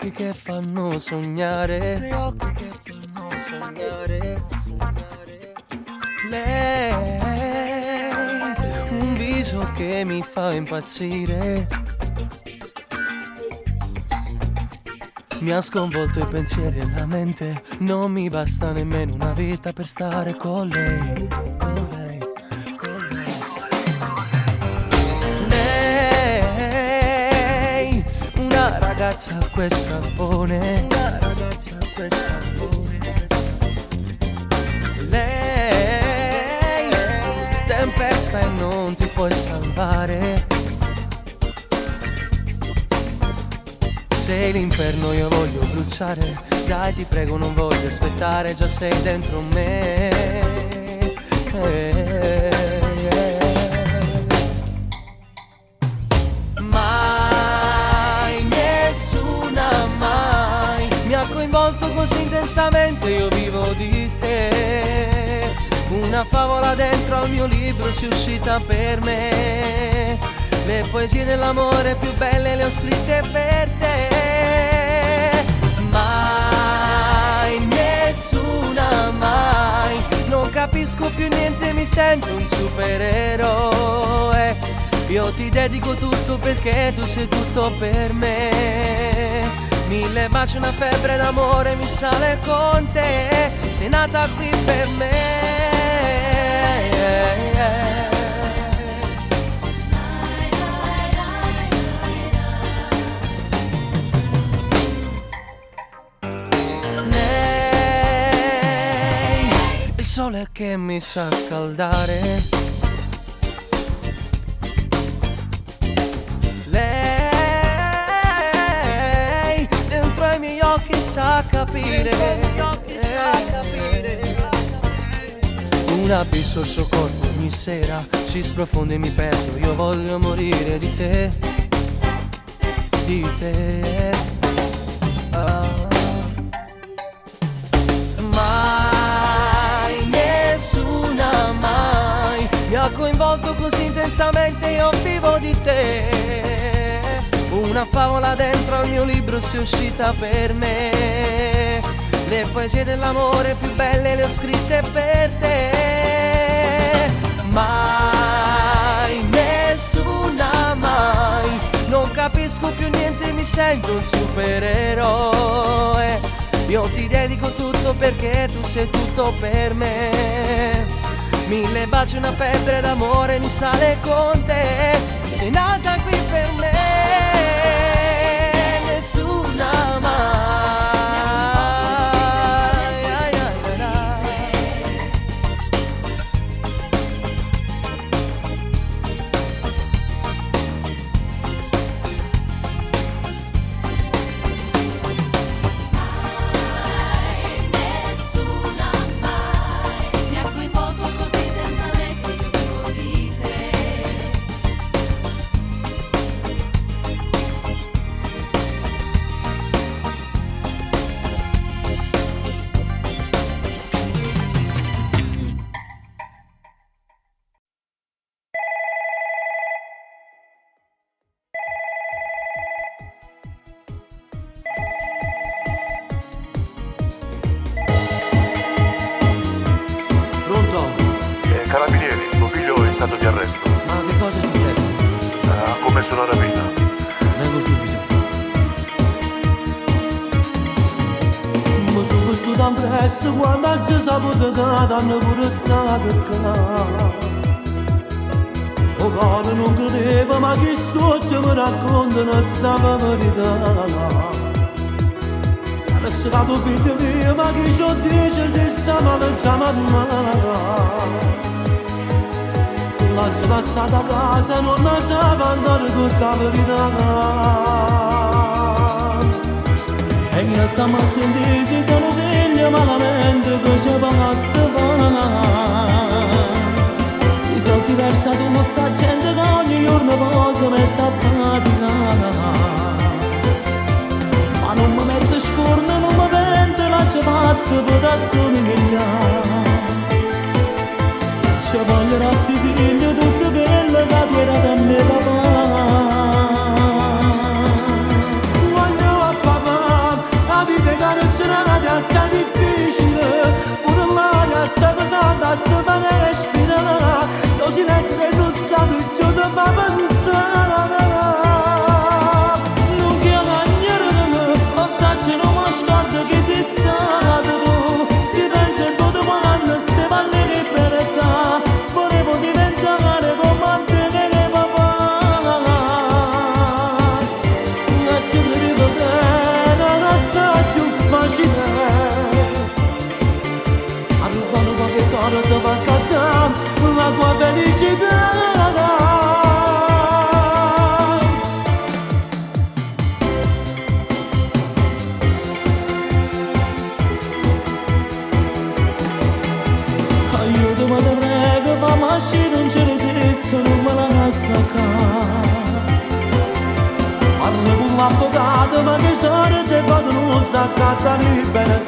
occhi che fanno sognare, tre occhi che fanno sognare, sognare. Lei, un viso che mi fa impazzire, mi ha sconvolto i pensieri e la mente, non mi basta nemmeno una vita per stare con lei, con lei, con lei. Lei, una ragazza a quel sapone, una ragazza a quel sapone. Lei, tempesta e non ti puoi salvare. Sei l'inferno, io voglio bruciare. Dai, ti prego, non voglio aspettare, già sei dentro me. Mai, nessuna mai mi ha coinvolto così intensamente, io vivo di te. Una favola dentro al mio libro si è uscita per me. Le poesie dell'amore più belle le ho scritte per te. Mai, nessuna mai, non capisco più niente, mi sento un supereroe. Io ti dedico tutto perché tu sei tutto per me. 1000 baci, una febbre d'amore mi sale con te. Sei nata qui per me. Il sole che mi sa scaldare, lei dentro ai miei occhi sa capire, un abisso il suo corpo ogni sera ci sprofonda e mi perdo, io voglio morire di te, di te. Mi ha coinvolto così intensamente, io vivo di te. Una favola dentro al mio libro si è uscita per me. Le poesie dell'amore più belle le ho scritte per te. Mai, nessuna mai, non capisco più niente, mi sento un supereroe. Io ti dedico tutto perché tu sei tutto per me. 1000 baci, una febbre d'amore mi sale con te. Sei nata qui per me, nessuna mai. Carabinieri, tuo figlio è in stato di arresto. Ma che cosa è successo? Ha commesso una rapina. Vengo subito. Mi sono vissuto impresso quando ci saputo che hanno portato qua. O cuore non credeva, ma chi sotto mi raccontano questa verità. Adesso dato figlio mio, ma chi ci dice se sta male già mamma. L'ho passata a casa, non la sapevo andare tutta la verità. E mi stiamo a sentire se sono figlio malamente che c'è pazzo fa. Si sono diversa tutta gente che ogni giorno poi si mette a faticare. Ma non mi metto scorno, non mi pento, la c'è fatta per da somigliare. Ci vogliono sti figli tutti quelli che tu era da me papà. Voglio a papà, ma che sorte vado non s'accatta libera.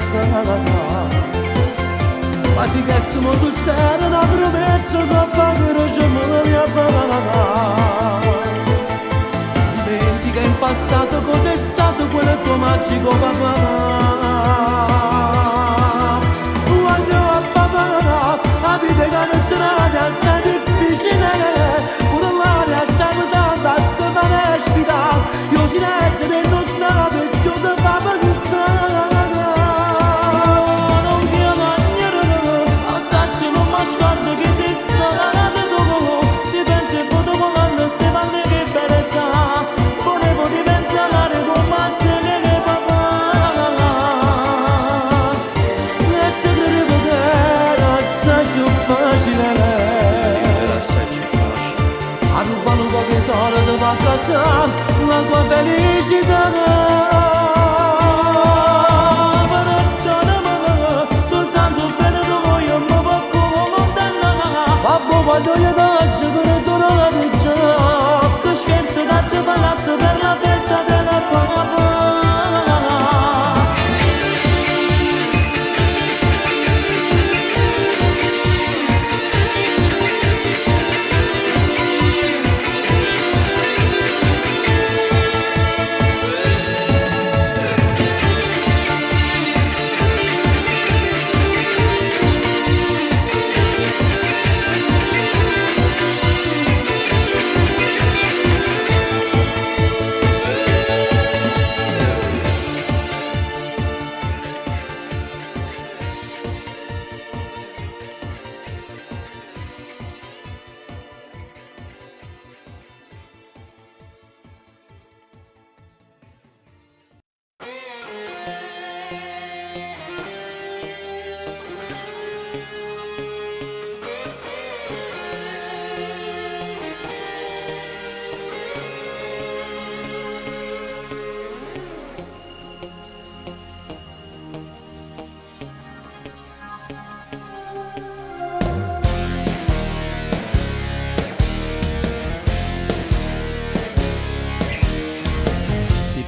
Ma si che siamo succede una promessa che fa che non ci muoviamo a fare. Dimentica in passato cos'è stato quel tuo magico papà. Quando a papà la vita che non ce n'è assai difficile, pure l'aria assai pesante a se fare ospitare. Io silenzio del nostro vecchio da papà non sa. Non chiama niente, assaggi non mi scordo che esiste la nata dopo. Si pensa e foto volando ste palle che bellezza. Volevo diventare come a te che papà. E te credevo che era assai più facile. Era assai più facile. A rubare un po' che soldi va a cazzare la tua felicità. Quando io faccio per tornare già, che scherzo faccio parlato per la festa della papà.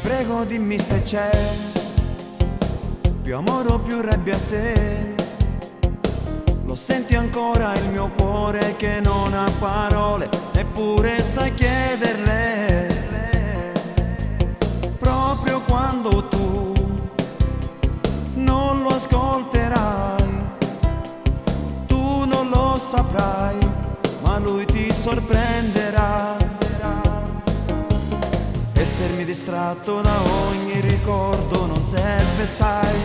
Prego dimmi se c'è più amore o più rabbia se lo senti ancora il mio cuore che non ha parole eppure sai chiederle proprio quando tu non lo ascolterai, tu non lo saprai ma lui ti sorprenderà. Essermi distratto da ogni ricordo non serve, sai,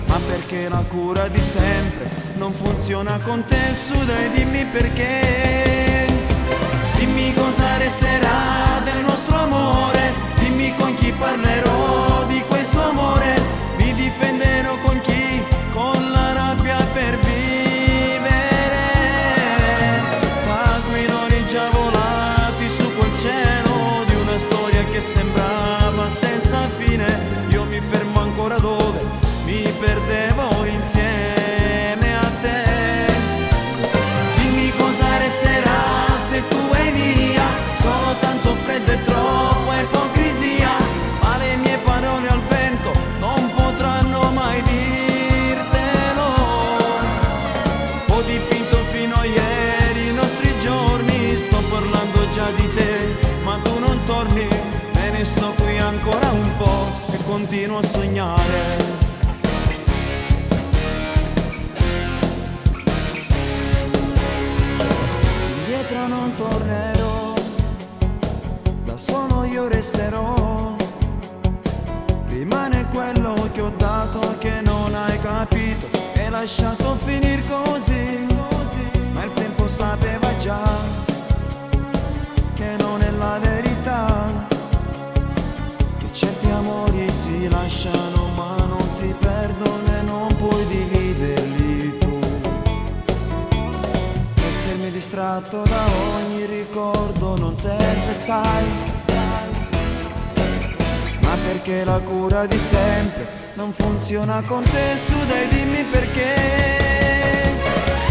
ma perché la cura di sempre non funziona con te, su dai dimmi perché. Dimmi cosa resterà del nostro amore, dimmi con chi parlerò di questo amore, mi difenderò con chi, con la rabbia per vivere, aquiloni già volati su quel cielo di una storia che sembrava senza fine, io mi fermo ancora dove mi perdevo insieme a te. Dimmi cosa resterà se tu vai via, solo tanto freddo e troppa ipocrisia, ma le mie parole al vento non potranno mai dirtelo. Ho dipinto fino a ieri i nostri giorni, sto parlando già di te, ma tu non torni, me ne sto qui ancora un po' e continuo a sognare. Indietro non tornerò, da solo io resterò, rimane quello che ho dato che non hai capito e lasciato finir così, ma il tempo sapeva già che non è la verità, che certi amori si lasciano ma non si perdono e non puoi dividerli tu. Essermi distratto da ogni ricordo non serve, sai, ma perché la cura di sempre non funziona con te, su dai dimmi perché.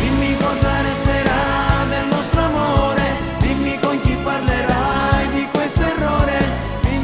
Dimmi cosa resterà del nostro amore, dimmi con chi parlerai di questo errore, mi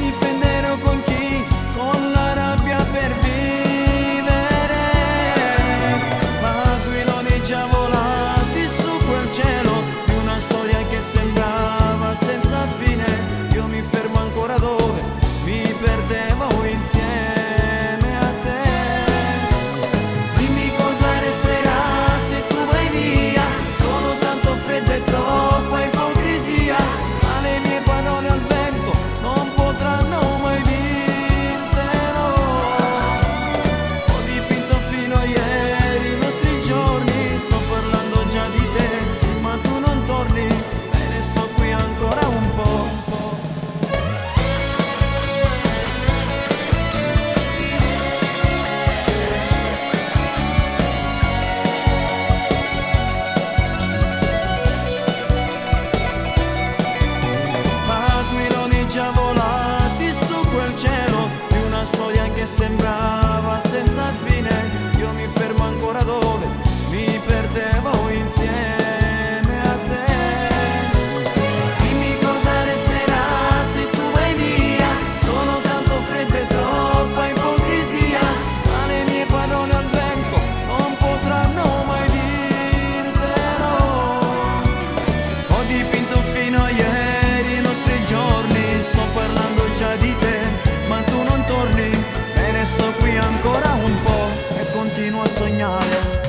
fino a ieri, i nostri giorni, sto parlando già di te, ma tu non torni, me ne sto qui ancora un po' e continuo a sognare.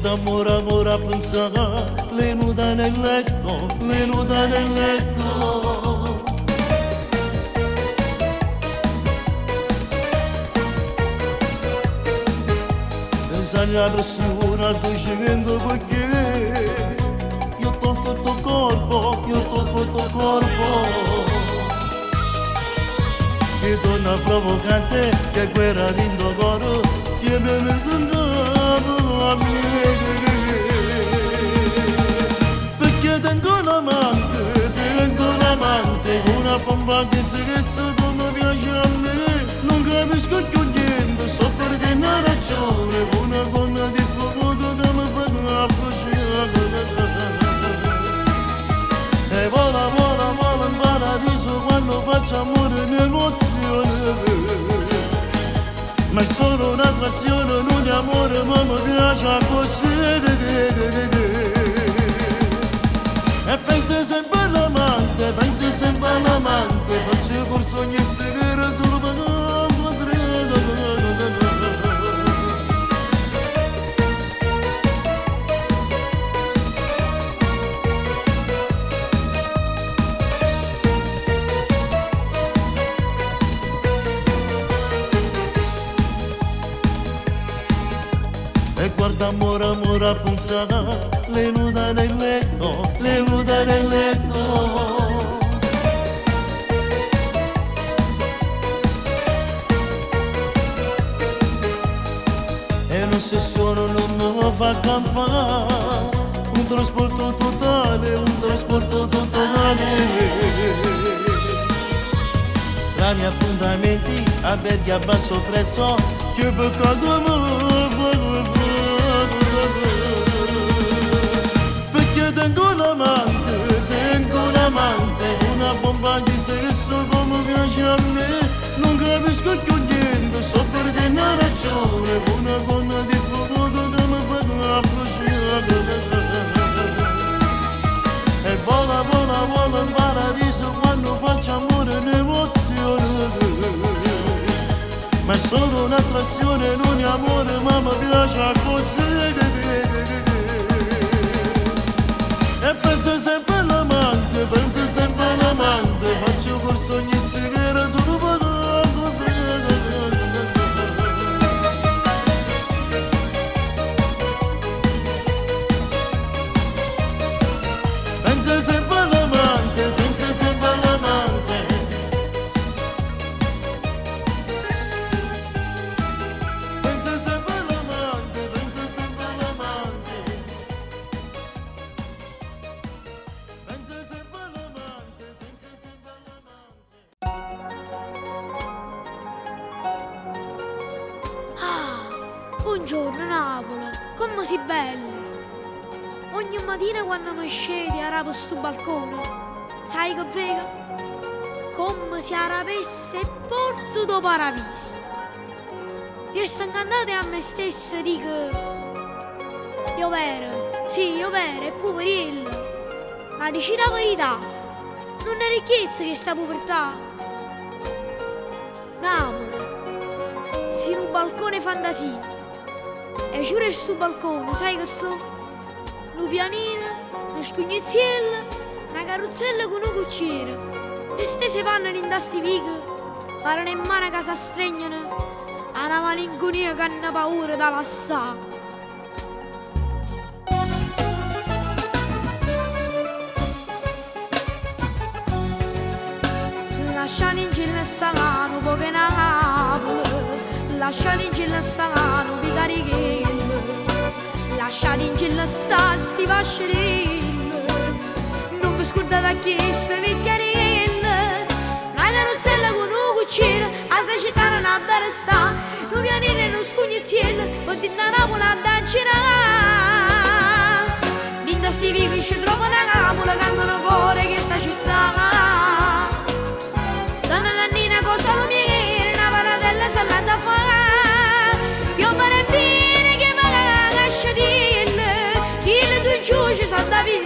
Amore, amore a pensare, le nuda nel letto, le nuda nel letto. Pensa alla persona, tu scendendo perché io tocco il tuo corpo, io tocco il tuo corpo. Che donna provocante, che guerra rindo coro, che me ne sono a me. Perché tengo un amante, una bomba di segreto come piace a me. Non capisco più niente, sto perdendo la ragione, una donna di fuoco che mi fa affascinare. E vola, vola, vola in paradiso quando faccio amore in emozione. Ma è solo un'attrazione, non è amore, ma mi piace così. E penso sempre all'amante, faccio corso ogni sera solo per non poter. E guarda amore, amore a pensare, le nuda nel letto, le nuda nel letto. E l'ossessione non mi fa campare, un trasporto totale, un trasporto totale. Strani appuntamenti, alberghi a basso prezzo, che peccato amore. Perché tengo un amante, una bomba di sesso come piace a me. Non capisco più niente, sto perdendo la ragione, una donna di fuoco che mi fa affascinare. E vola, vola, vola in paradiso quando faccio amore in emozione. Ma è solo un'attrazione, non è amore, ma mi piace così. E penso sempre all'amante, faccio corso ogni sera solo per penso sempre all'amante, penso sempre all'amante. Penso sempre all'amante, penso sempre all'amante. Penso sempre all'amante, penso sempre all'amante. Ah, buongiorno Napoli, come si belli! Ogni mattina quando mi scedi a rapo sto balcone, sai che vedo? Come se arapesse il porto do paradiso. Resto incantata a me stessa e dico, io vero, sì, io vero, è poverello. Ma dici la verità, non è ricchezza che sta povertà. Napoli, si in un balcone fantasia. E giuro sto balcone, sai che so? Un pianino, una scugneziella, una carrozzella con un cucchiere. E stesse panno in tasti vighe, parano in mano a casa stregnano, a una malinconia che hanno paura da lassare. Lasciate in giro sta mano, poche Napoli, lasciate in giro sta mano, picarichello. Lasciate in giro sti vascerelli, non vi scordate a chiesta vecchiarella. Una carrozzella con un cucchiere, a sta città non ha da restare, un pianino e uno scugneziello. ti Napoli da girare. Dinda sti vivi ci trovo una capola, cantano cuore che sta città. Donna Nannina cosa lo mi chiede, una paratella salata fa. Io farei bene che mi lascia dirle, chi le due giù ci sono da via.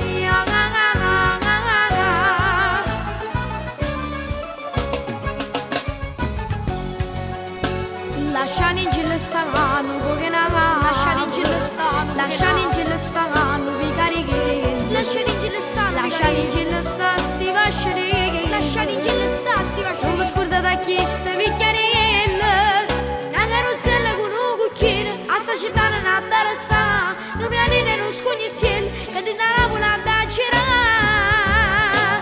Lasciani in giro stanno, poche nava. Lasciani in giro stanno, lasciani in giro stanno, vi carichi. Lasciani in giro stanno, lasciani in giro stanno, sti vasciari. Lasciani in giro stanno, sti vasciari. Non vi scordate a chi sta picchiarella. Una carrozzella con un cucchiere, a sta città non ha da restare. Non mi hanno non scognizziello, che di Napoli da girare.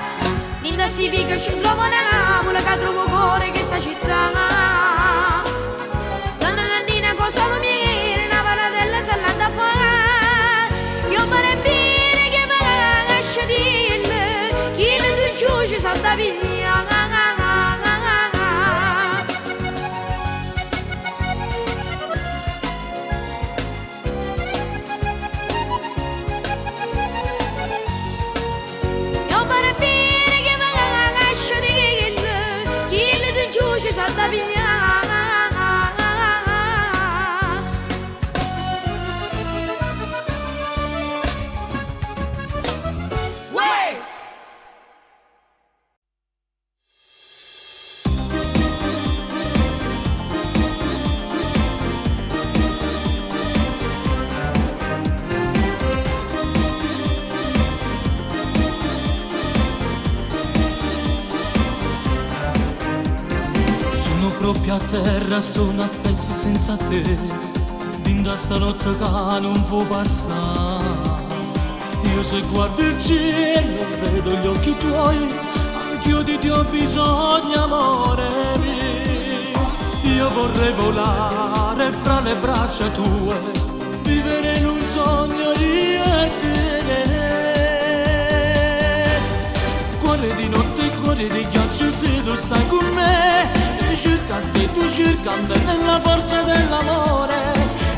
Ninda sti picchi ci trovo una capola, che trovo cuore che sta città. Solo mi chiede una paratella salata fa. Io farei bene che me la lascia dirle, chi le due giù ci sono da via. Io farei bene che me la lascia dirle, chi le due giù ci sono da via. Proprio a terra sono a pezzi senza te, dinda stanotte che non può passare. Io se guardo il cielo vedo gli occhi tuoi, anch'io di te ho bisogno, amore mio. Io vorrei volare fra le braccia tue, vivere in un sogno io e te. Cuore di notte, cuore di ghiaccio se tu stai con me, cercante, tu cercando nella forza dell'amore.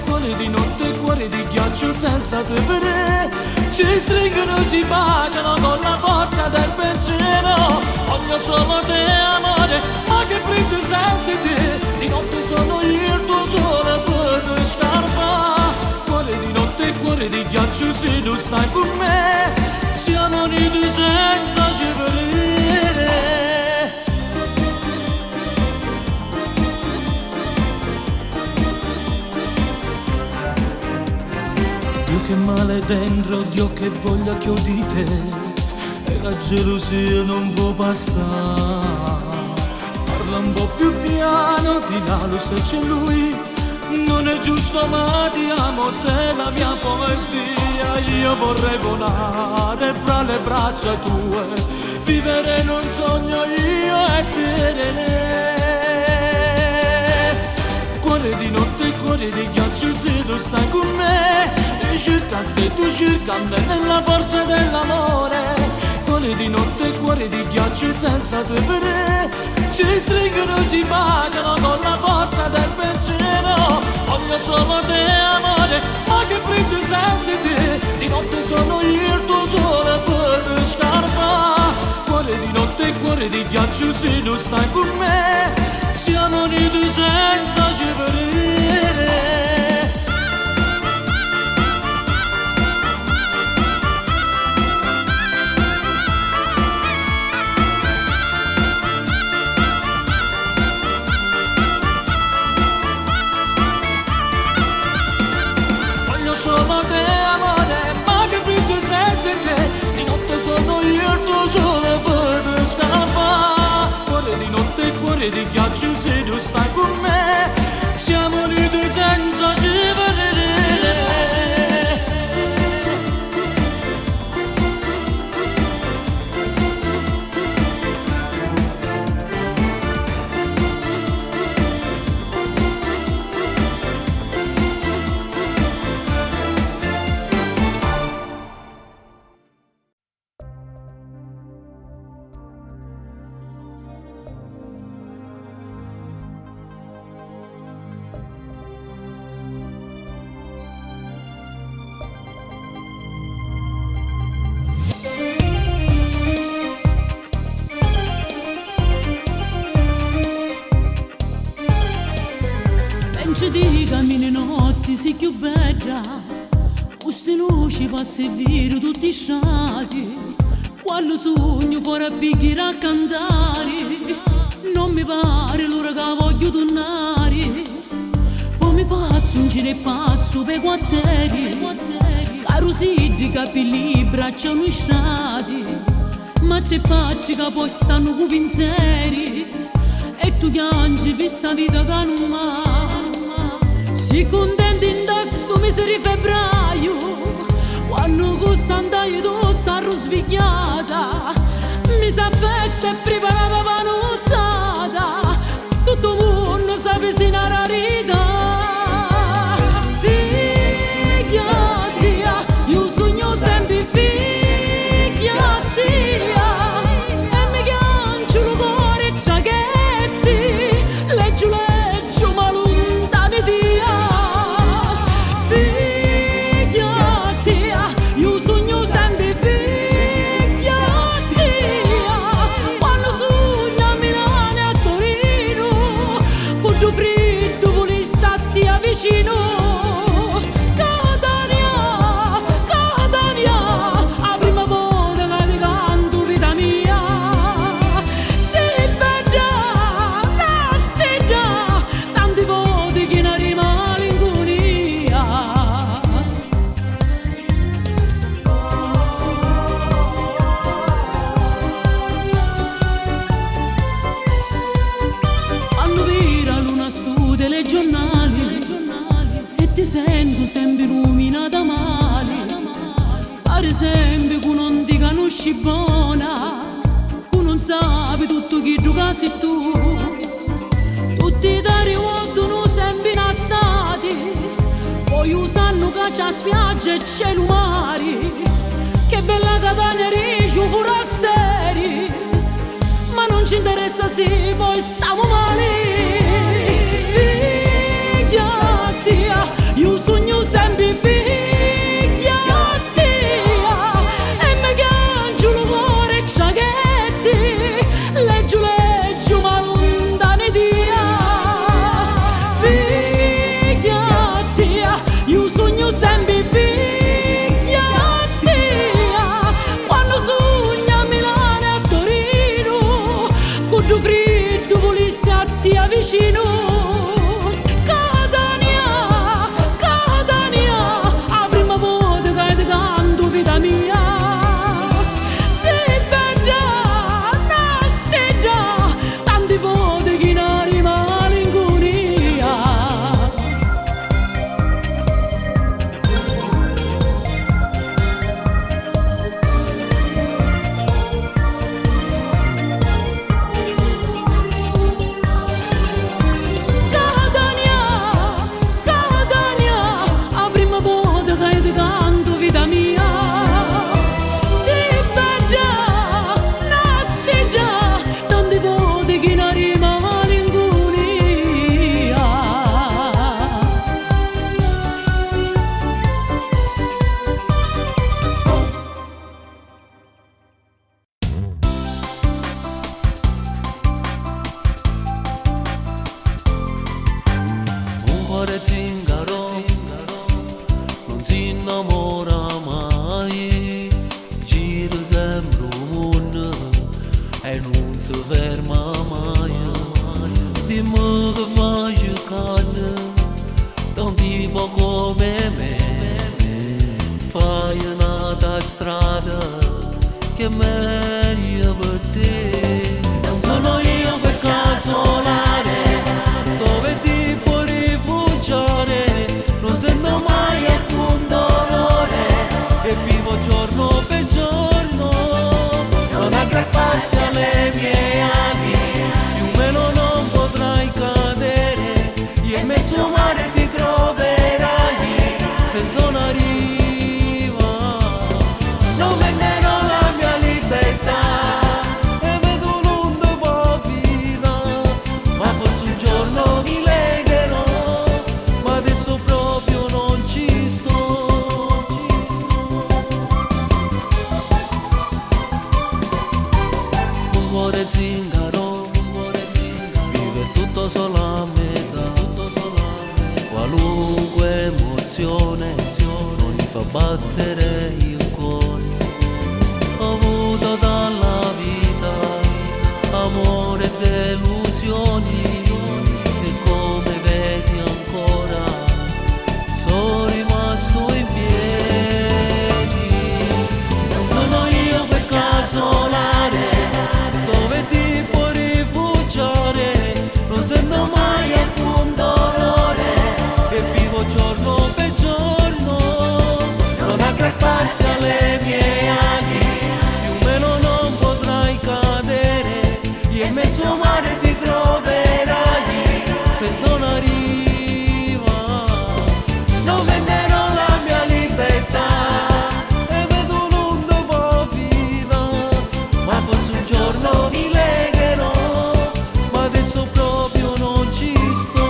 Cuore di notte, cuore di ghiaccio senza te vedere, si stringono, si baciano con la forza del pensiero. Voglio solo te, amore, ma che freddo senza te. Di notte sono io il tuo sole per tue scarpa. Cuore di notte, cuore di ghiaccio se tu stai con me, siamo uniti senza ci vedere. Che male dentro, Dio che voglia che ho di te, e la gelosia non può passare. Parla un po' più piano, di là lo se c'è lui, non è giusto ma ti amo se la mia poesia. Io vorrei volare fra le braccia tue, vivere in un sogno io e te. Cuore di notte, cuore di ghiaccio se tu stai con me, cercante, tu cercando nella forza dell'amore. Cuore di notte, cuore di ghiaccio senza te vedere, si stringono, si baciano con la forza del pensiero. Voglio solo te, amore, ma che freddo senza te. Di notte sono io il tuo sole per tue scarpa. Cuore di notte, cuore di ghiaccio se tu stai con me, siamo uniti senza ci vedere. Solo te, amore, ma che freddo senza te. Di notte sono io il tuo sole per tue scarpa. Cuore di notte, cuore di ghiaccio se tu stai con me, siamo uniti senza ci vedere. sei più bella, queste luci passi e viro tutti i strati, quando sogno fuori a picchiare a cantare, non mi pare l'ora che voglio tornare, poi mi faccio un giro e passo per quartieri, caro sidri, capelli, braccia lisciati, ma c'è facci che poi stanno con pensieri, e tu piangi per sta vita che non va. Si contenti in questo mese di febbraio, quando con Sant'Aio tozza risvegliata, mi sa festa e preparata per nottata, tutto il mondo sa se una rarità. Figliati, io sogno sempre figliati, e mi chiancio il cuore e ciachetti, leggio ma lontani dia. Figliati, io sogno sempre figliati, quando sogno a Milano e a Torino, punto freddo volessati a vicino. Delle giornali e ti sento sempre illuminata male, pare sempre che non ti conosci buona, tu non sai tutto chi tu sei tu, tutti ti rivolgono sempre in stati, poi usano che c'è spiaggia e cielo mare, che bella Catania Reggio forasteri, ma non ci interessa se poi stiamo male. Io sogno sempre figliati, e mi piango il cuore e ciachetti, leggio ma lontani dia. Figliati, io sogno sempre figliati, quando sogno a Milano e a Torino, con tu freddo volessati a vicino. Zingaro non si innamora mai, gira sempre il mondo e non si ferma mai. Dimmi che fai canne, da tipo come me, fai un'altra strada che è meglio per te. Non sono io per casolare, dove ti puoi rifugiare, non sento mai alcun dolore e vivo giorno per giorno, non aggrapparti alle mie ali, più o meno non potrai cadere, io in mezzo al mare ti troverai senza una riva, non venderò la mia libertà. battere il cuore. Ho avuto dalla vita amore e delusioni, e come vedi ancora sono rimasto in piedi. Non sono io quel casolare dove ti puoi rifugiare, non sento mai alcun dolore e vivo giorno per giorno. Non aggrapparti alle mie ali, più o meno non potrai cadere, e in mezzo al mare ti troverai senza una riva. Non venderò la mia libertà e vedo un'onda povera, ma forse un giorno mi legherò, ma adesso proprio non ci sto.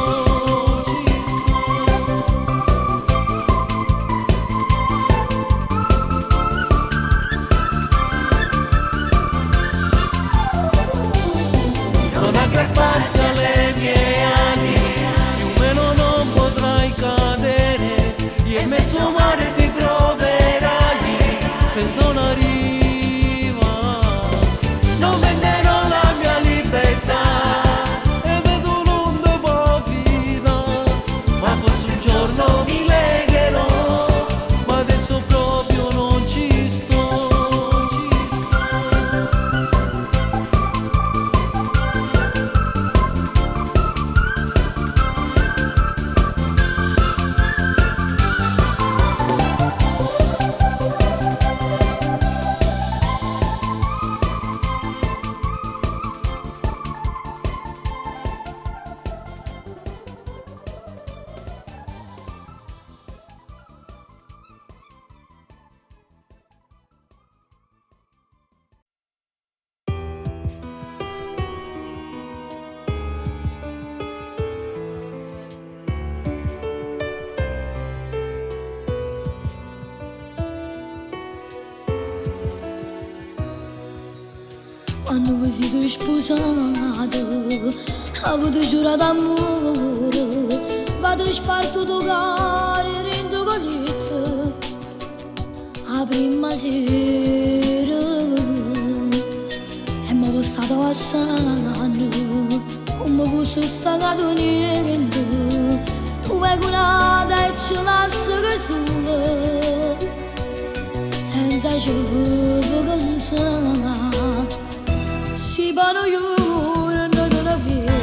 Non aggrapparti alle mie ali, più o meno non potrai cadere, e in mezzo al mare ti troverai senza una riva. Non venderò la mia libertà e vedo un'onda povera, ma forse un giorno mi legherò, ma adesso proprio non ci sto. Quando vi siete sposati, avete giurato amore, vado spartuto cari rindo colletto, la prima sera, e mi è stato passando, come fosse stato niente, tu hai curata e ce lascia che sola, senza ciò cansare. Si vanno io, non te vedo,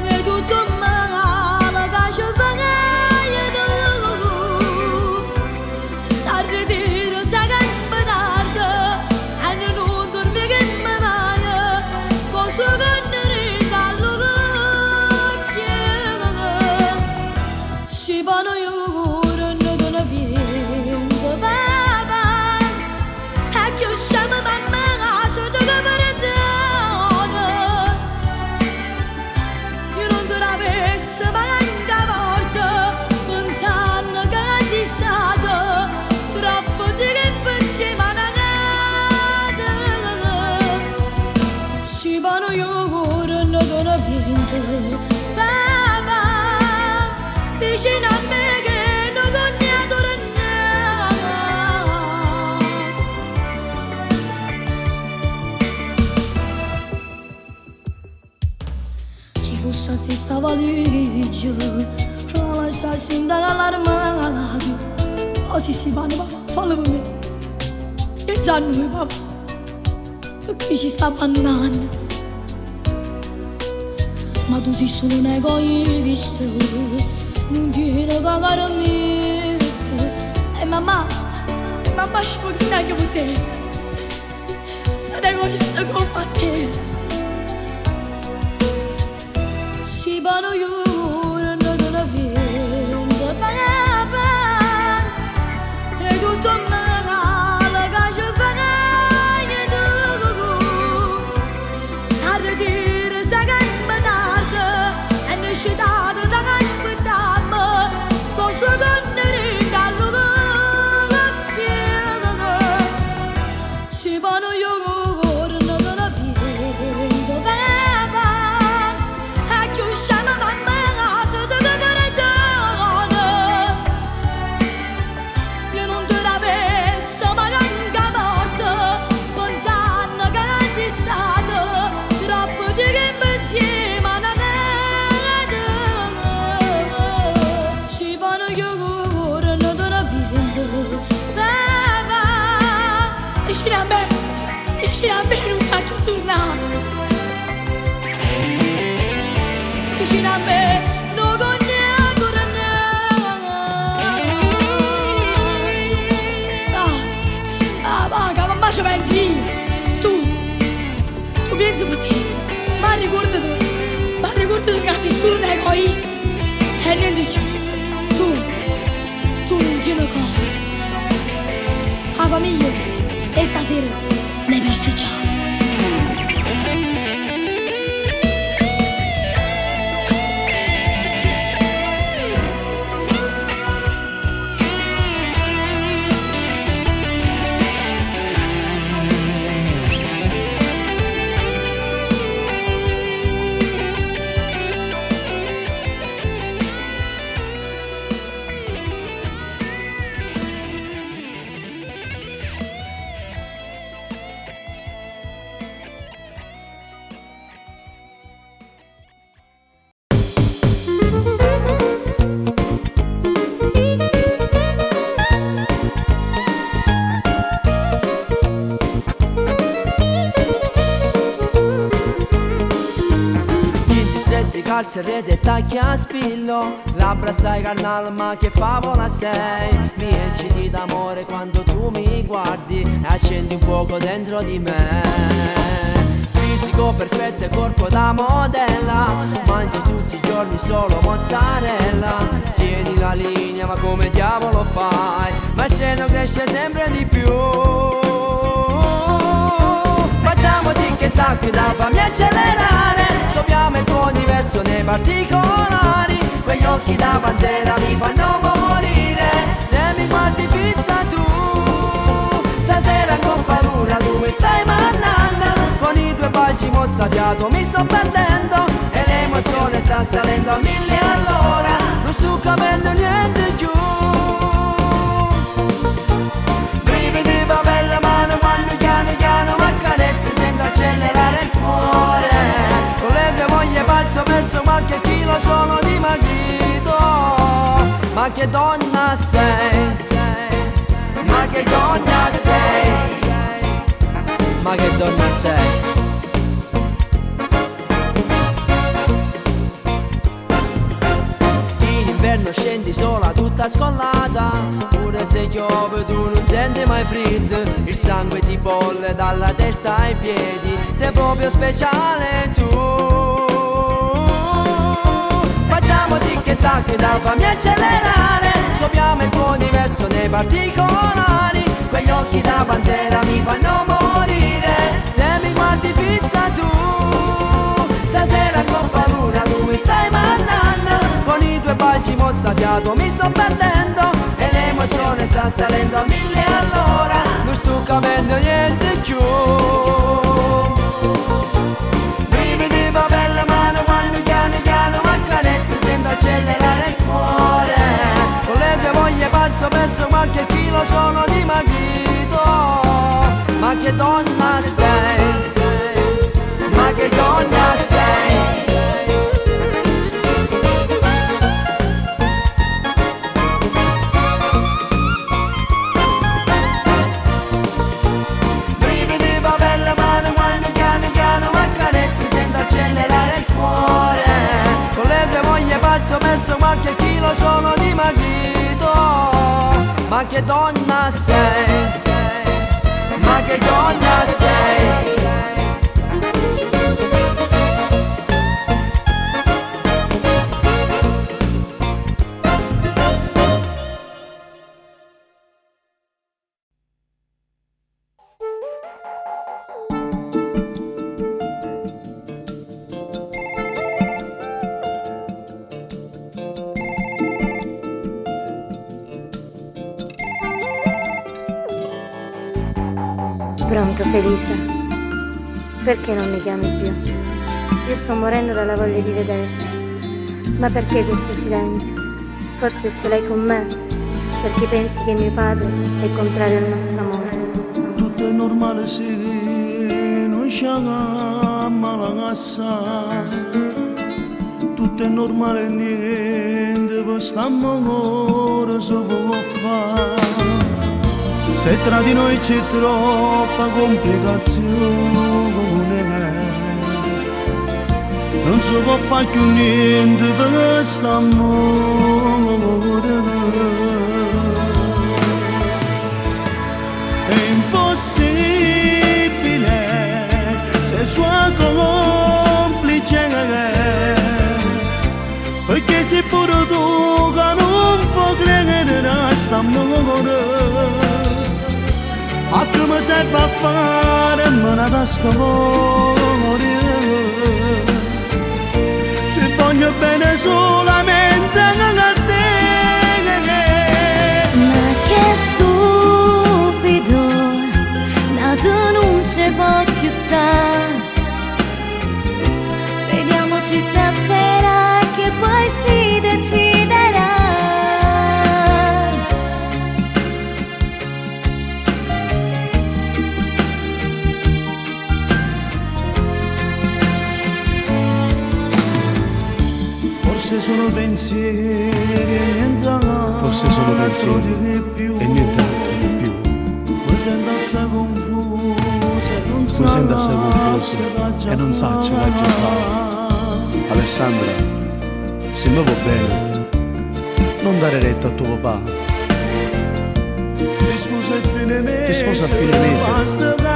e tutto male che ci fai tu. A ridere sa che tardi, e non dormi che mi vai, cosa che ne regalo che si vanno io, non te vedo. Siamo mamma, sotto che perdona. Io non te l'avessi mai a volte, pensando che sei stato troppo tempo insieme a Natale. Si vanno io cuore, non te ne pinto, papà, vicino a me che non cognato fosse sta valigia, non lasciassi andare all'armadio. Così si fanno, papà, fallo per me. E già noi, papà, perché ci sta abbandonando. Ma tu sei solo un egoista, non dire cagare a me. E mamma scioglie anche per te. Non è egoista come te. Si vanno io, non te la vedo, papà, e tutto male che ci fai tu. A ridere sa che mi tardi, e ne scetate da che aspettiamo, cosa che ne regalo che si vanno io, non te la vedo, papà. Mamma sei solo un egoista e niente più. Tu non tieni cuore. La famiglia e stasera l'hai persa già. Calze, rete e tacchi a spillo, labbra sai carnale ma che favola sei. Mi ecciti d'amore quando tu mi guardi e accendi un fuoco dentro di me. Fisico perfetto e corpo da modella, mangi tutti i giorni solo mozzarella. Tieni la linea ma come diavolo fai? Ma il seno cresce sempre di più. Facciamo tic e tac da fammi accelerare. Scopriamo il tuo universo nei particolari. Quegli occhi da bandera mi fanno morire. Se mi guardi fissa tu, stasera con paura tu mi stai mandando. Con i tuoi baci mozzafiato mi sto perdendo e l'emozione sta salendo a 1000 all'ora. Non sto capendo niente più. Brividi favela mano quando piano piano mi accarezzi, sento accelerare il cuore. Con le tue voglie pazzo perso qualche chilo sono dimagrito. Ma che donna sei? Ma che donna sei? Ma che donna sei? In inverno scendi sola tutta scollata, pure se piove tu non senti mai freddo. Il sangue ti bolle dalla testa ai piedi, sei proprio speciale tu. Facciamo tic e tac da fammi accelerare. Scopriamo il tuo universo nei particolari. Quegli occhi da pantera mi fanno morire. Se mi guardi fissa tu, stasera con paura tu mi stai mandando. Con i tuoi baci mozzafiato mi sto perdendo e l'emozione sta salendo a 1000 all'ora. Non sto capendo niente più. Brividi favela mano quando piano piano mi accarezzi, sento accelerare il cuore. Con le tue voglie pazzo perso qualche chilo sono dimagrito. Ma che donna sei? Ma che donna sei? Perso qualche chilo sono dimagrito. Ma che donna sei? Ma che donna sei? Pronto, Felice? Perché non mi chiami più? Io sto morendo dalla voglia di vederti. Ma perché questo silenzio? Forse ce l'hai con me? Perché pensi che mio padre è contrario al nostro amore? Tutto è normale se non c'è la cassa. Tutto è normale e niente per st'amore si può fare. Se tra di noi c'è troppa complicazione, non si può fare più niente per quest'amore. È impossibile se sua complice pure tu che non puoi credere a st'amore. A che mi serve a fare una da storia se voglio bene solamente a te. Ma che stupido, nato non ci può più stare. Vediamoci stasera che poi si deciderà. Forse sono pensieri e nient'altro. Forse sono pensieri e nient'altro di più. Mi sento assai confusa e non so che fare. Alessandra, se mi va bene, non dare retta a tuo papà. Ti sposa a fine mese, basta che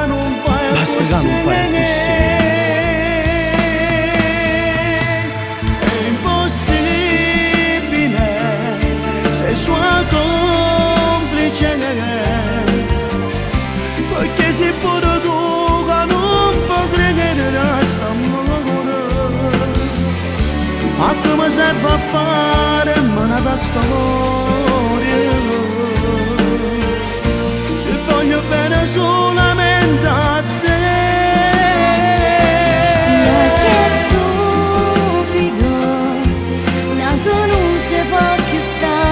non fai così. Sua complice, perché se pure tu che non puoi credere a st'amore. A che mi serve a fare una da storia se voglio bene solamente a te. Ma che stupido, nato non ci può più stare.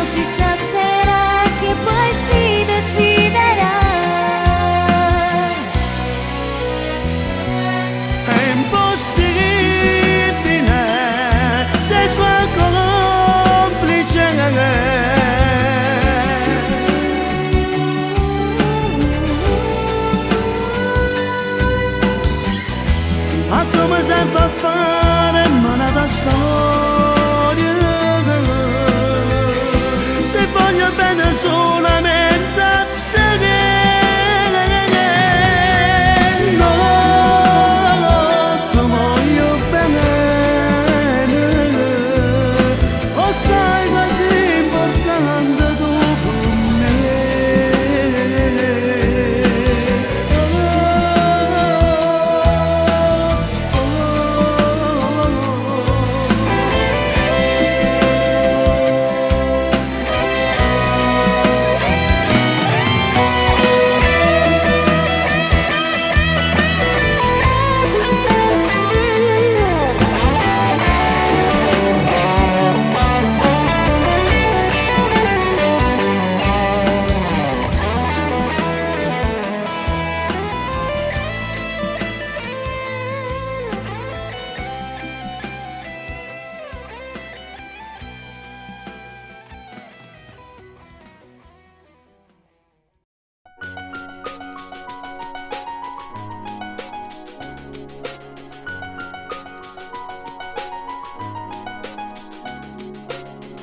Stasera che poi si deciderà. È impossibile, sei sua complice. A come sempre a fare una da storia se voglio bene solamente a te. No, ti voglio bene, oh sai che sei importante tu per me.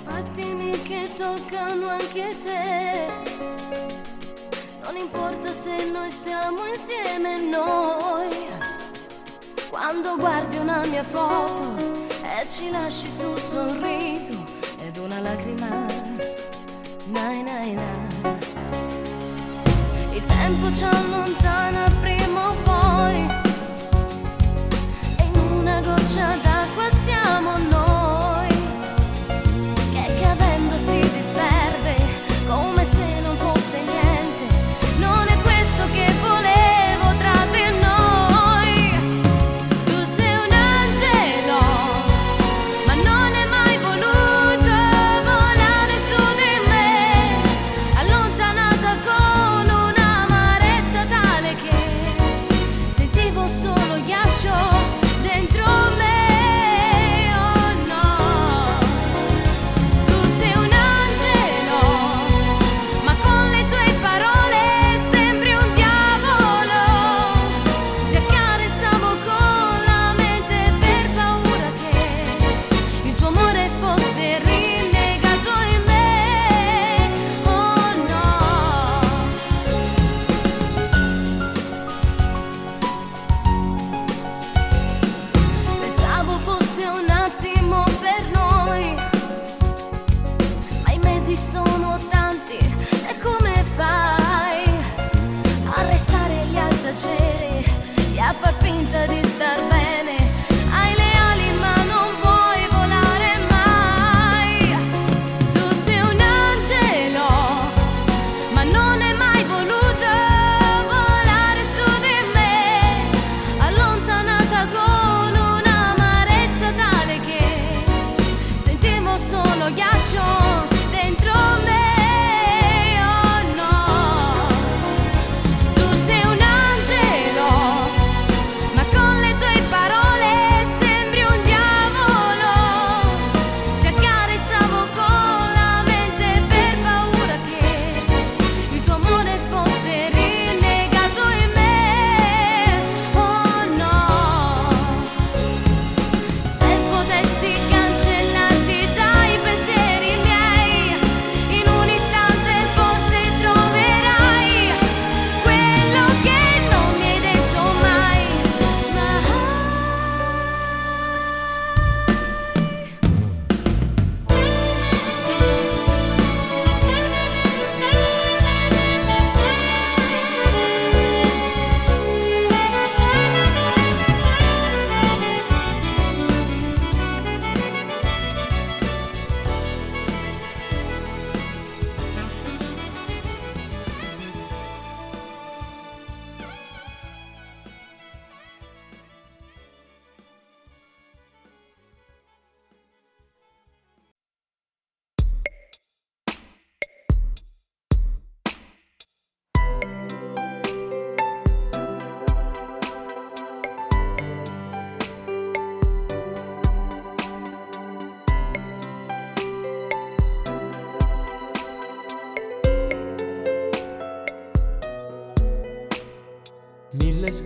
Attimi che toccano anche te. Non importa se noi stiamo insieme noi. Quando guardi una mia foto e ci lasci sul sorriso ed una lacrima, nai nai nai. Il tempo ci allontana prima o poi e in una goccia d'acqua siamo noi che cadendo si disperde come se non fosse niente. Non è questo che volevo tra te e noi. Tu sei un angelo ma non hai mai voluto volare su di me, allontanata con un'amarezza tale che sentivo solo ghiaccio dentro me.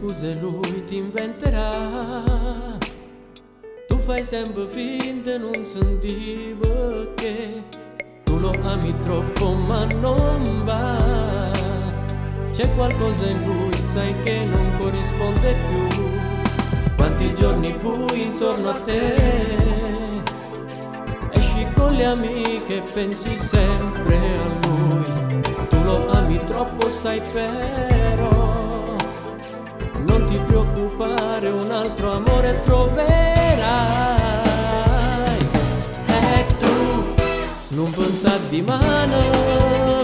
scuse lui ti inventerà. Tu fai sempre finta, non senti perché tu lo ami troppo ma non va. C'è qualcosa in lui, sai che non corrisponde più. Quanti giorni bui intorno a te, esci con le amiche, pensi sempre a lui. Tu lo ami troppo, sai, però non ti preoccupare, un altro amore troverai. E tu non pensa di mano,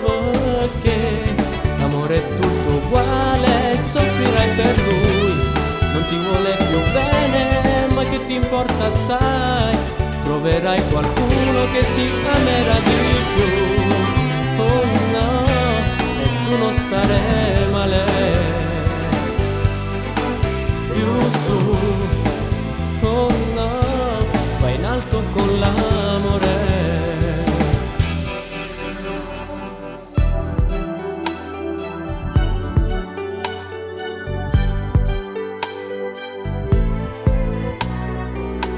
perché l'amore è tutto uguale e soffrirai per lui. Non ti vuole più bene, ma che ti importa assai. Troverai qualcuno che ti amerà di più. Oh no, e tu non stare male. Più su, oh no, vai in alto con l'amore.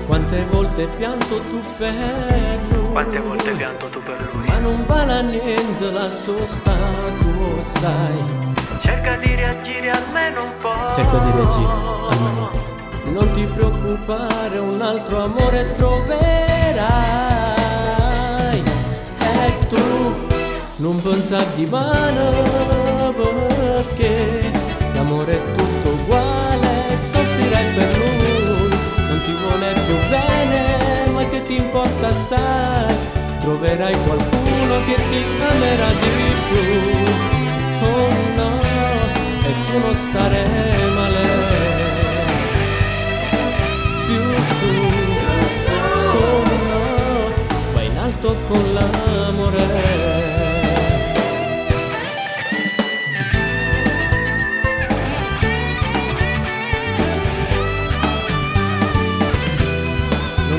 Quante volte pianto tu per lui, quante volte pianto tu per lui, ma non vale a niente la sua statua, sai. Cerca di reagire almeno un po'. Cerca di reagire almeno un po'. Non ti preoccupare, un altro amore troverai. E tu non pensa di mano, perché l'amore è tutto uguale e soffrirai per lui. Non ti vuole più bene, ma che ti importa assai. Troverai qualcuno che ti amerà di più. Oh no, e tu non stare male. Più su, oh no, vai in alto con l'amore.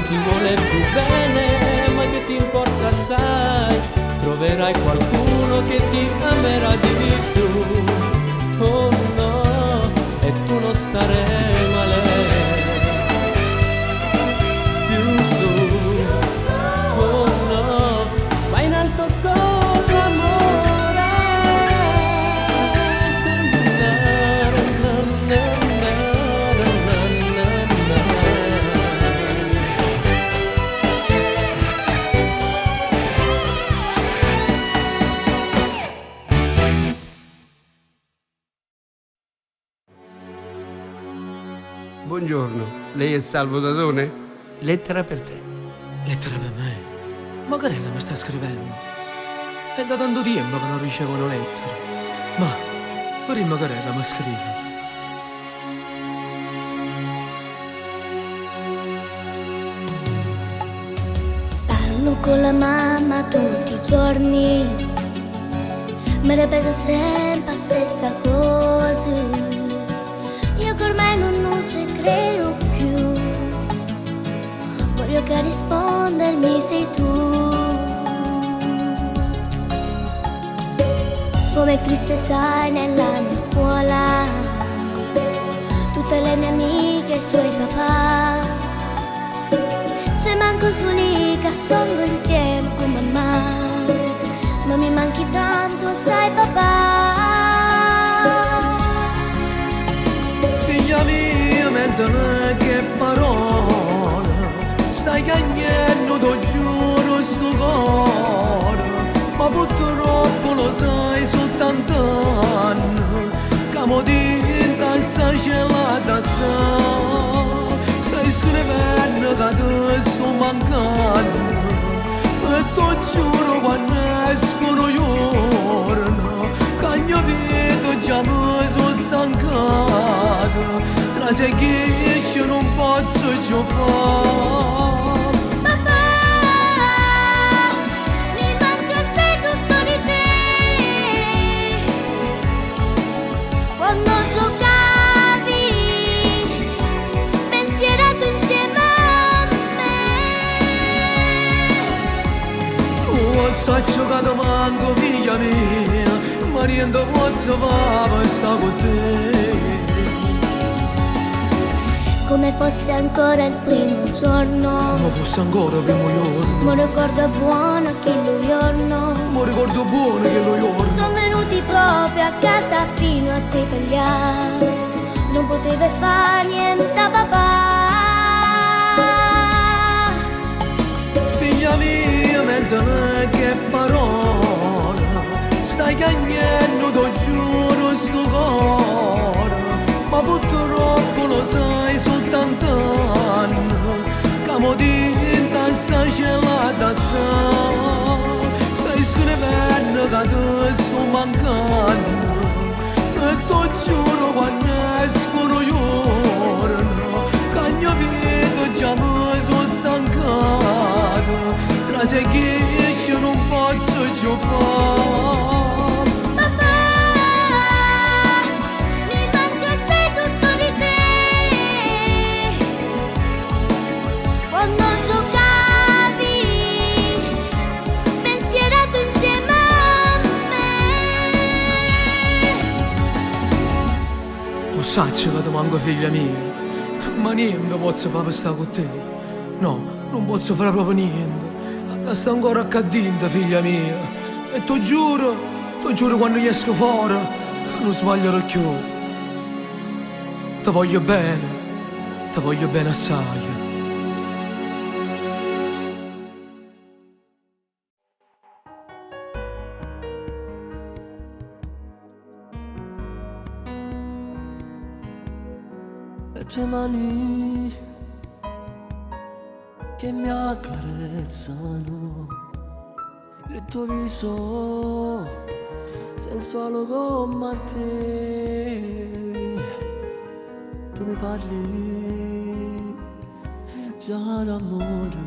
Ti vuole più bene, ma che ti importa assai. Troverai qualcuno che ti amerà di più. Oh no, e tu non stare male. Più su, oh no, vai in alto con l'amore. Buongiorno, lei è Salvo Dadone? Lettera per te. Lettera per me? Ma che mi sta scrivendo? È da tanto tempo che non ricevono lettere. Ma, prima che mi scrive. Parlo con la mamma tutti i giorni, mi ripete sempre la stessa cosa. Io che ormai non ci credo più, voglio che rispondermi sei tu. Come triste sai nella mia scuola, tutte le mie amiche e i suoi papà. C'è manco soli che sono insieme con mamma, ma mi manchi tanto, sai papà. Figlia mia, mentire che parola, stai cagnando, t'ho giuro, sto cuore. Ma purtroppo lo sai, soltanto anni, che mo tinta sta celata sa. Stai scrivendo che ti sto mancando, e t'ho giuro quando escono gli giorni, che mio vita già mi sono stancato, tra se che esce non posso più fare. Quando giocavi, spensierato insieme a me. Oh, sto giocando manco, figlia mia, ma niente posso fare per stare con te. come fosse ancora il primo giorno. Ma fosse ancora il primo giorno. Mi ricordo buono che lo giorno. Mi ricordo buono che lo giorno. Sono venuti proprio a casa fino a te tagliare. Non potevi fare niente papà. Figlia mia, mentre che parola, stai cagnando, t'ho giuro, sto cuore. Ma purtroppo lo sai soltanto anni, che mo tinta sta celata stai scrivendo che ti sto mancando. E t'ho giuro quando escono i giorni, che mia vita già mi sono stancato. Tra se che non posso più fare. Saccio che ti manco figlia mia, ma niente posso fare per stare con te. No, non posso fare proprio niente. Sta ancora accadendo, figlia mia. E ti giuro quando esco fuori che non sbaglierò più. Ti voglio bene assai. Le tue mani che mi accarezzano, il tuo viso sensuale come te. Tu mi parli già d'amore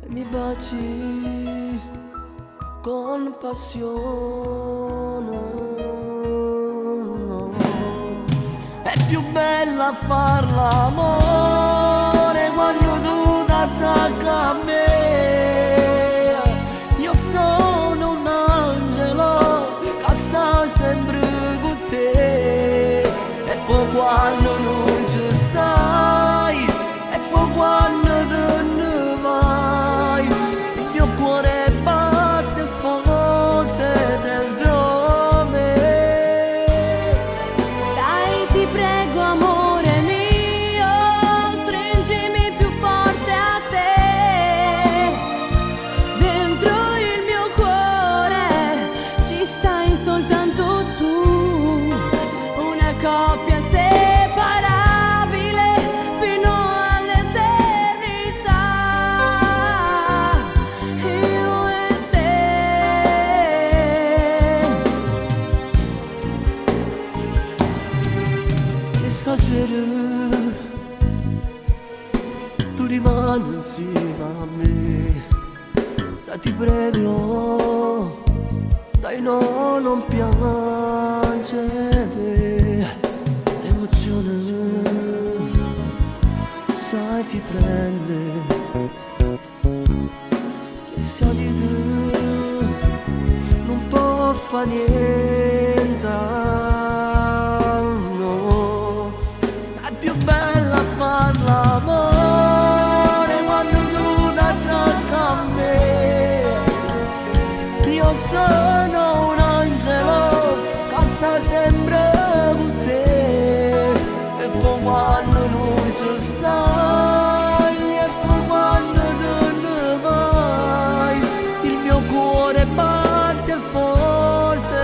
e mi baci con passione. È più bella far l'amore quando tu t'attacchi a me. Io sono un angelo che sta sempre con te. E poi quando non ci stai, e poi quando te ne vai, il mio cuore batte forte dentro. Tu rimani insieme a me, dai ti prego, dai no, non piangere. L'emozione, sai ti prende, che sia di te non può fare niente. Bella far l'amore quando tu t'attacchi a me. Io sono un angelo che sta sempre con te. E poi quando non ci stai, e poi quando te ne vai, il mio cuore batte forte.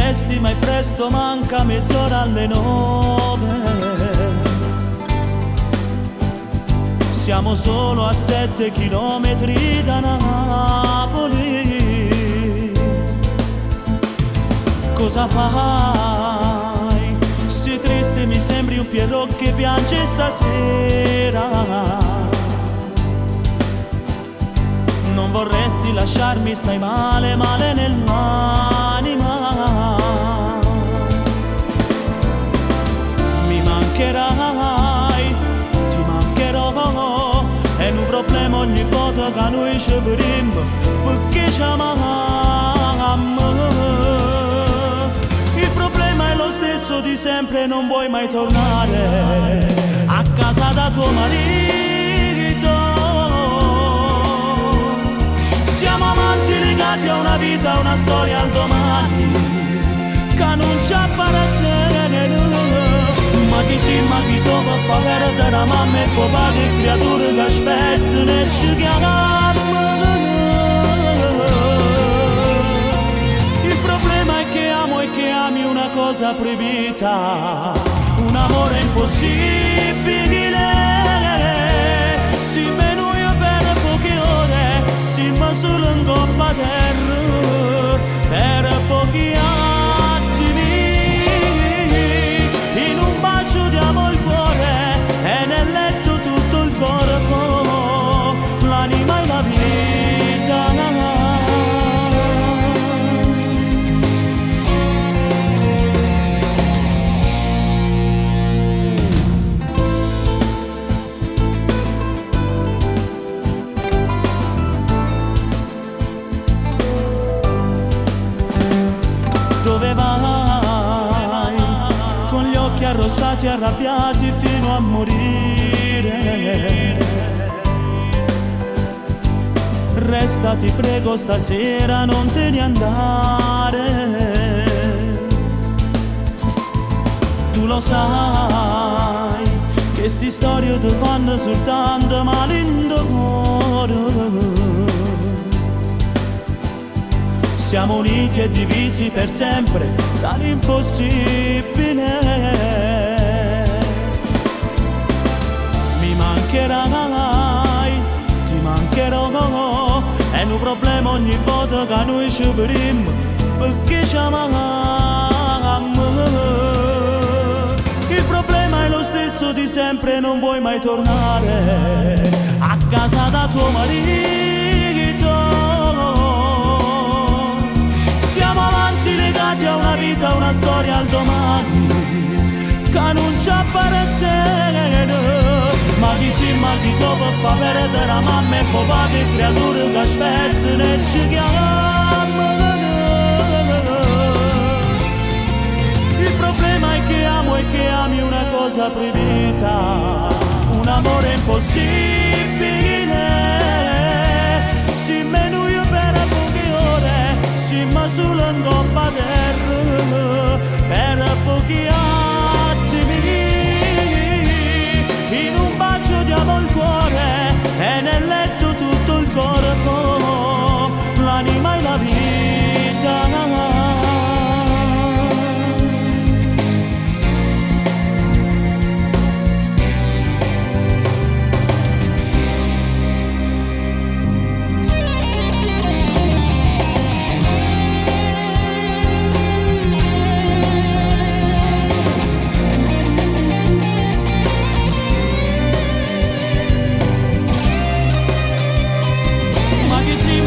diresti ma è presto, manca mezz'ora alle 9. Siamo solo a 7 chilometri da Napoli. Cosa fai? Sei triste, mi sembri un Pierrot che piange stasera. Non vorresti lasciarmi, stai male, male nell'anima. Mi mancherai, ti mancherò. È un problema ogni volta che noi ci vedremo, perché ci amiamo. Il problema è lo stesso di sempre, non vuoi mai tornare a casa da tuo marito. Siamo amanti legati a una vita, a una storia al domani, che non ci appartiene. Ma chi sì, ma chi so per far perdere la mamma e papà, che creature che aspettano e ci chiamano. Il problema è che amo e che ami una cosa proibita, un amore impossibile. Si meno io per poche ore, si ma solo in coppa terra, per pochi attimi. In un bacio diamo il cuore e nel letto tutto il corpo, l'anima e la vita. Dove vai? Con gli occhi arrossati, arrabbiati fino a morire. Resta, ti prego, stasera non te ne andare. Tu lo sai che sti storie ti fanno soltanto male in cuore. Siamo uniti e divisi per sempre dall'impossibile. Mi mancherai, ti mancherò. È un problema ogni volta che noi ci vedremo, perché ci amiamo. Il problema è lo stesso di sempre, non vuoi mai tornare a casa da tuo marito. Siamo amanti legati a una vita, a una storia al domani, che non ci appartiene. Ma chi sì, ma chi so per far perdere la mamma e papà, che creature che aspettano e ci chiamano. Il problema è che amo e che ami una cosa proibita, un amore impossibile. Si meno io per poche ore, si ma solo in coppa terra, per pochi attimi. In un bacio diamo il cuore e nel letto tutto il corpo, l'anima e la vita.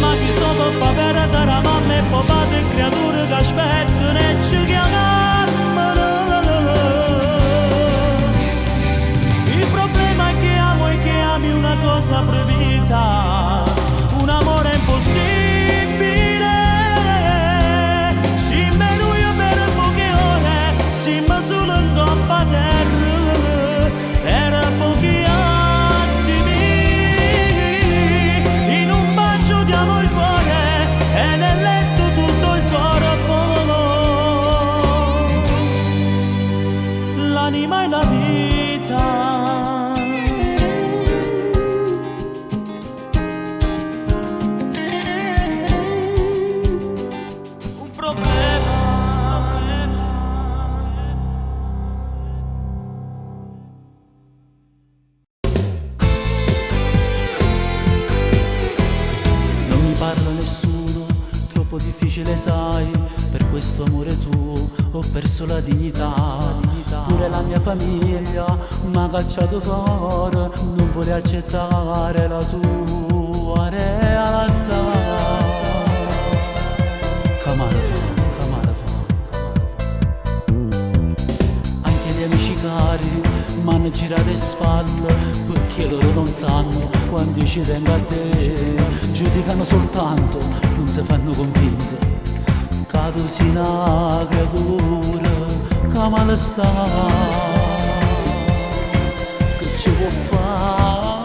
Ma chi so per far perdere la mamma e papà, le creature che aspettano e ci chiamano. Il problema è che amo e che ami una cosa proibita, un amore impossibile. Si meno io per poche ore, si ma solo in coppa terra, per pochi diamo il cuore e nel letto tutto il corpo, l'anima e la vita. troppo difficile sai, per questo amore tuo ho perso la dignità. Pure la mia famiglia m'ha cacciato fuori, non vuole accettare la tua realtà. Anche gli amici cari m'hanno girato le spalle, perché loro non sanno quando io ci tengo a te. Giudicano soltanto, non si fanno convinti che tu sei una creatura che male sta, che ci può fare.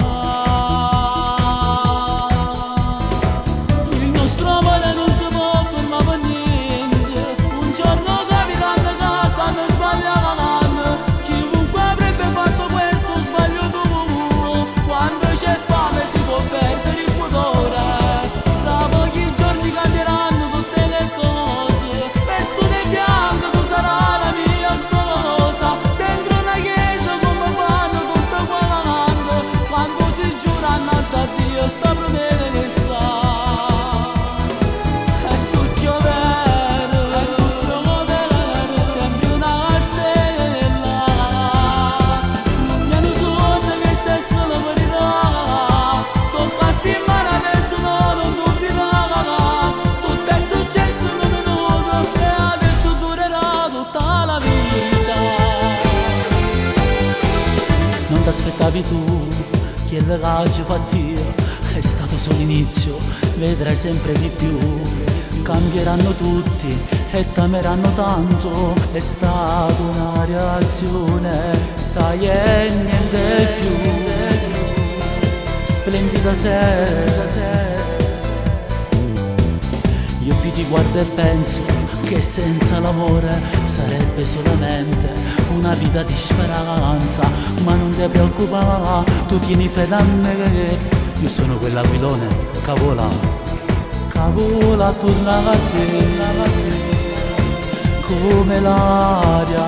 Il nostro amore non si può fermare per niente, un giorno capiranno che stanno sbagliando. Chiunque avrebbe fatto questo sbaglio tuo, quando c'è fame si può perdere il pudore. Tra pochi giorni cambieranno tutte le cose, vestite bianche tu sarai la mia sposa. Dentro una chiesa come fanno tutte quante, quando si giura innanzi a Dio sta promessa che sa. È tutto vero, sembri una stella. Non mi hanno solo che stessa la verità, tocca stimare adesso non dubitare. Tutto è successo in un minuto e adesso durerà tutta la vita. Non ti aspettavi tu che il raggio fattia, è stato solo l'inizio, vedrai sempre di più. Cambieranno tutti e t'ameranno tanto, è stata una reazione, sai, e niente più. Splendida sei, io più ti guardo e penso che senza l'amore sarebbe solamente una vita di speranza. Ma non ti preoccupare, tu tieni fede a me, io sono quell'aquilone che vola, torna a te, come l'aria.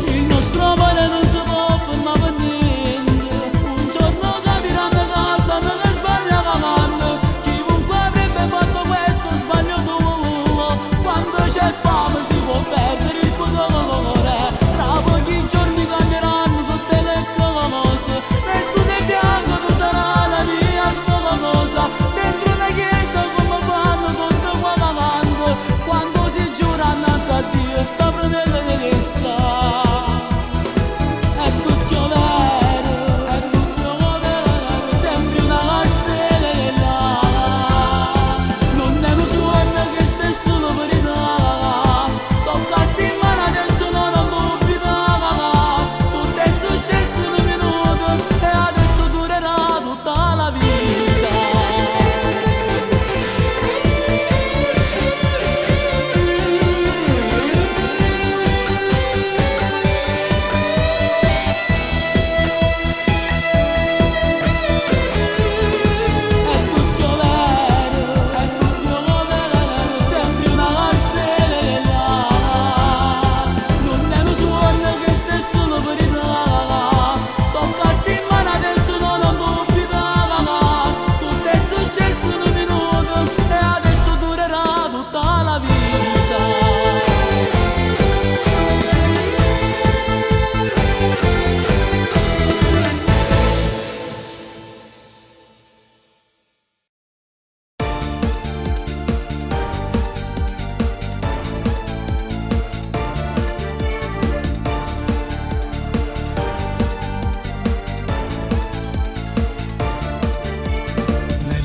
Il nostro amore non si può fermare per niente, un giorno capiranno che stanno che sbagliano. Chiunque avrebbe fatto questo sbaglio tuo, quando c'è fame si può perdere il pudore. Tra pochi giorni cambieranno tutte le cose, vestite bianche tu sarai la mia sposa. Dentro una chiesa come fanno tutte quante, quando si giura innanzi a Dio sta promessa che sa. È tutto vero, sembri una stella. Non è un sogno che stai solo verità, tocca stimare adesso non dubitare. Tutto è successo in un minuto e adesso durerà tutta la vita. È tutto vero, sembri una stella. Non è un sogno che stai solo verità, tocca stimare adesso non dubitare. Tutto è successo in un minuto e adesso durerà tutta la vita.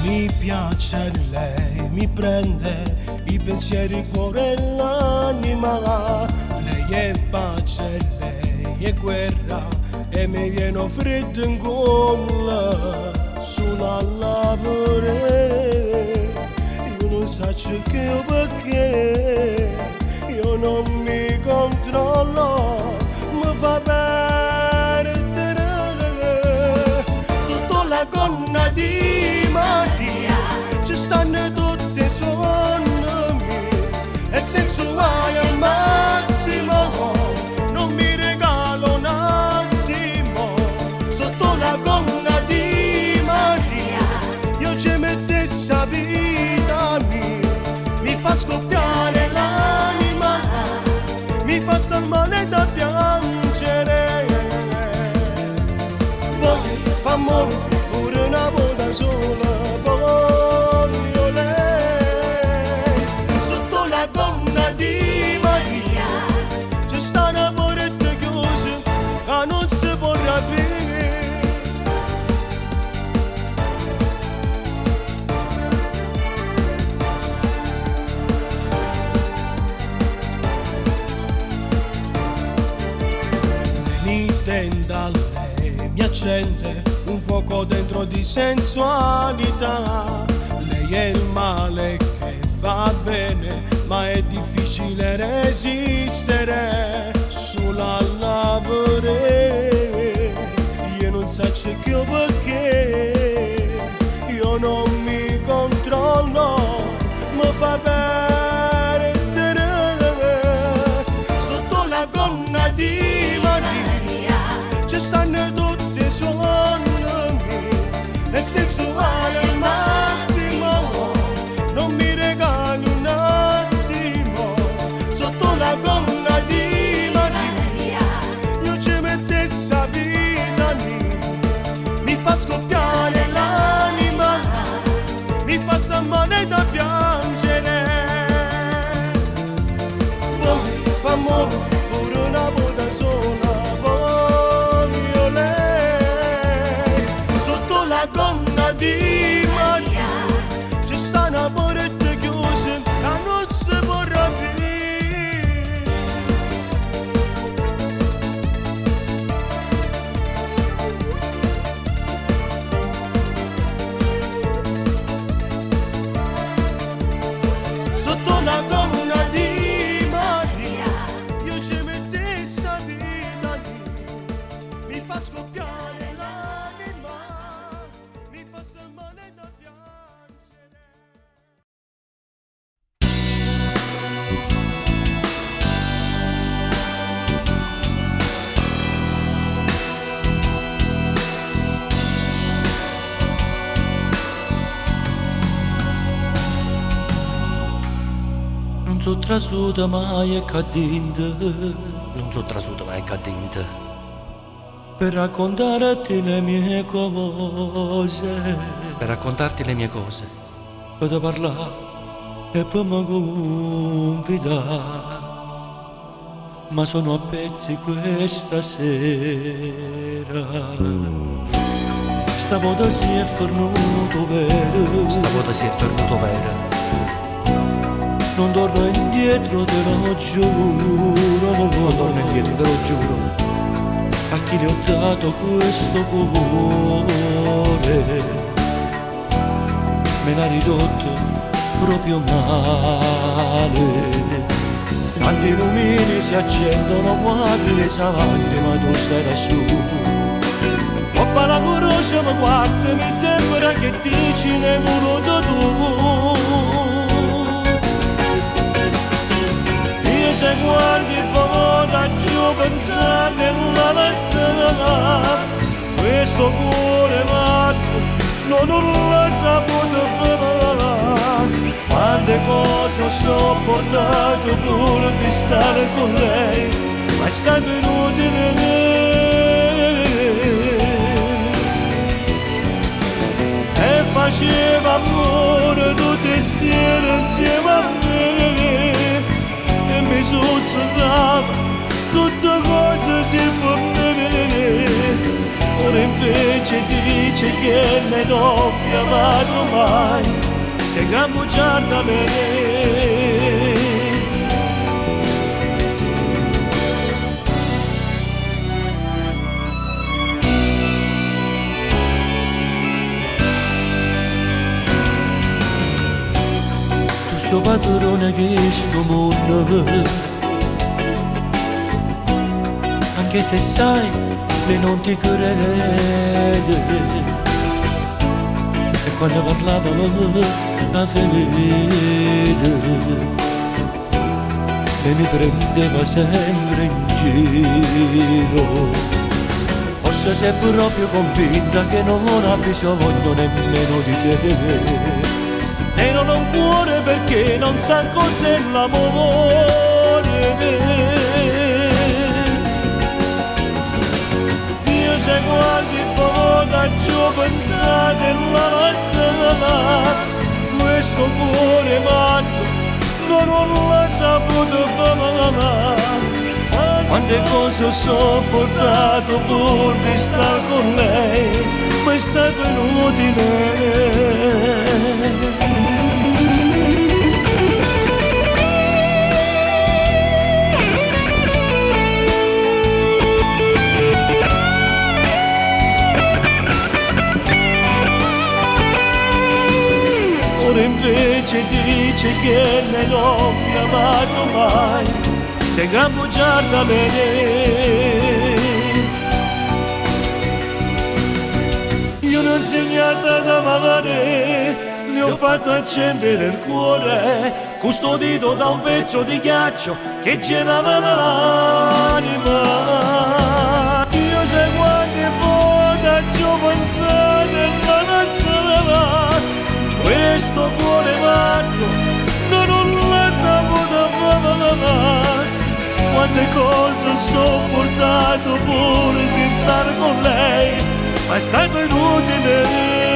Mi piace lei, mi prende i pensieri, il cuore e l'anima. Lei è pace, lei è guerra e mi viene freddo in gola. Sono a lavorare, io non so che io perché, io non mi controllo, mi fa perdere. Sotto la gonna di Maria ci stanno tutte suonami, è sensuale al massimo, non mi regalo un attimo. Sotto la gonna di Maria io ci metto amore, pure una volta sola voglio lei. Sotto la gonna di Maria c'è sta una porta chiusa che non si può aprire. Mi tenda lei, mi accende un fuoco dentro di sensualità. Lei è il male che fa bene, ma è difficile resistere sulla lavore. Io non so che perché, io non mi controllo, mi fa perdere. Sotto la gonna di Maria ci stanno tutti i suoni, nel sensuale al massimo, non mi regali un attimo. Sotto la gonna di Maria io ci mettessi a vita mia, mi fa scoppiare l'anima, mi fa stammare da piangere. Poi fa amore, pure una volta sola voglio lei. Sotto la gonna di Maria c'è sta una porta chiusa che non si può aprire. Sotto la gonna di Maria io ci mettessi a vita mia, mi fa scoppiare l'anima, mi fa stammare da piangere. Non so trasuta mai e cadente, Non so trasuto mai cadente per raccontarti le mie cose, per raccontarti le mie cose, per te parlare e poi mi confidare. Ma sono a pezzi questa sera. Stavolta si è fornuto vero, stavolta si è fermato vero. Non torno indietro, te lo giuro. Non torno indietro, te lo giuro. A chi le ho dato questo cuore me l'ha ridotto proprio male. Quanti lumini si accendono, quadri le savante, ma tu stai lassù. Coppa la conosce, ma guarda, mi sembra che dici ne voluto tu. Io se guardi il da giù pensare alla lasciare, questo cuore matto non l'ho saputo fare. Quante cose ho sopportato pur di stare con lei, ma è stato inutile. E faceva amore tutte le sere insieme a me, e mi sussurrava tutte cose si può vedere. Ora invece dice che me non mi ha amato mai, che gran bugiarda me. Tu sei padrone che sto mondo, anche se sai che non ti crede. E quando parlavano la fede, e mi prendeva sempre in giro. Forse sei proprio convinta che non ha bisogno nemmeno di te, e non ho un cuore perché non sa cos'è l'amore. Se guardi il fuoco da giù ho pensato e la lasciava, questo cuore matto non l'ha saputo fare. Quante cose ho sopportato pur di stare con lei, ma è stato inutile. Ora invece dice che lei non mi ha amato mai, che gran bugiarda bene. Io non ho insegnato ad amare, le ho fatto accendere il cuore, custodito da un pezzo di ghiaccio che gelava l'anima. Io sai quante volte ci ho pensato e non la sarà, questo cuore matto non l'ha saputo fare. Quante cose ho sopportato pure di stare con lei, ma è stato inutile.